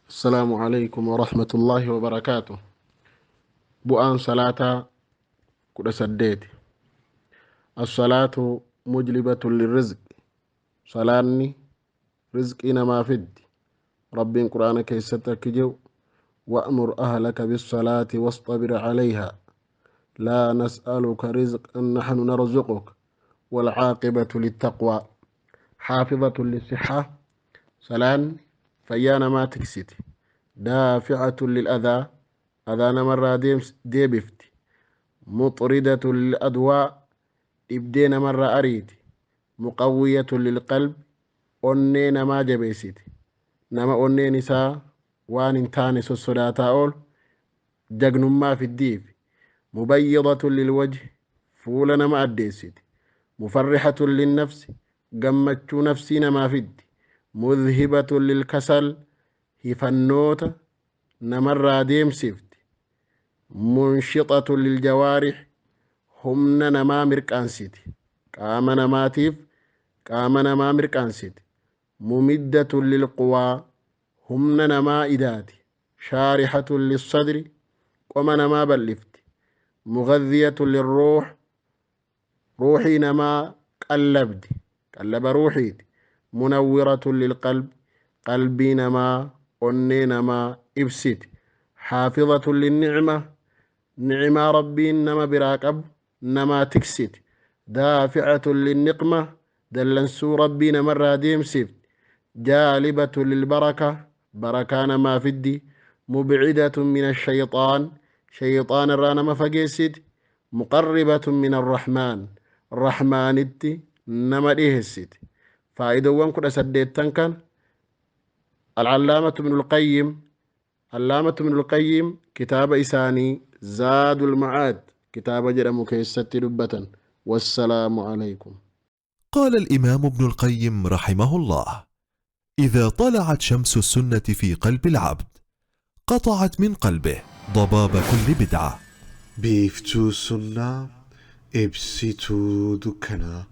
السلام عليكم ورحمة الله وبركاته. بؤان صلاة كل سديت. الصلاة مجلبة للرزق. صلاني رزق إنما فد رب قرآن كيستك جو وأمر أهلك بالصلاة واصطبر عليها لا نسألك رزقا نحن نرزقك والعاقبة للتقوى. حافظة للصحة. صلان فيانا ما تكسيت. دافعة للأذى أذان مرة ديبفت. مطردة للأدواء إبدين مرة أريد. مقوية للقلب أنين ما جبيسيت. نما أنين سا وان انتاني الصلاة أول جغن ما في الديف. مبيضة للوجه فولنا ما أديسيت. مفرحة للنفس قمت نفسنا ما فيد. مذهبة للكسل هفنوت نمر ديم سيفت. منشطة للجوارح humna namaa mirqaansiti qaama namaatiif qaama namaa mirqaansiti mumiddatun lilquwaa humna namaa idaati shaarixatun lissadri qoma namaa bal'ifti mugaddiyatun lilruux ruuxii namaa qallabdi qallaba ruuxiiti munawwiratun lilqalb qalbii namaa onnee namaa ibsiti xaafizatun linnicma نعما ربي نما براقب نما تكسد دافعة للنقمة دلنسو ربي نمر ديم سيفت جالبة للبركة بركان ما فدي مبعدة من الشيطان شيطان الرانا ما فقيسد مقربة من الرحمن الرحمن التي نما ديهسد فإذا وانكو سديت تنكن العلامة ابن القيم علامة ابن القيم كتاب إساني زاد المعاد كتاب جرم كيست ربة. والسلام عليكم. قال الإمام ابن القيم رحمه الله: إذا طلعت شمس السنة في قلب العبد قطعت من قلبه ضباب كل بدعة. بيفتو سنة ابسيتو دكنا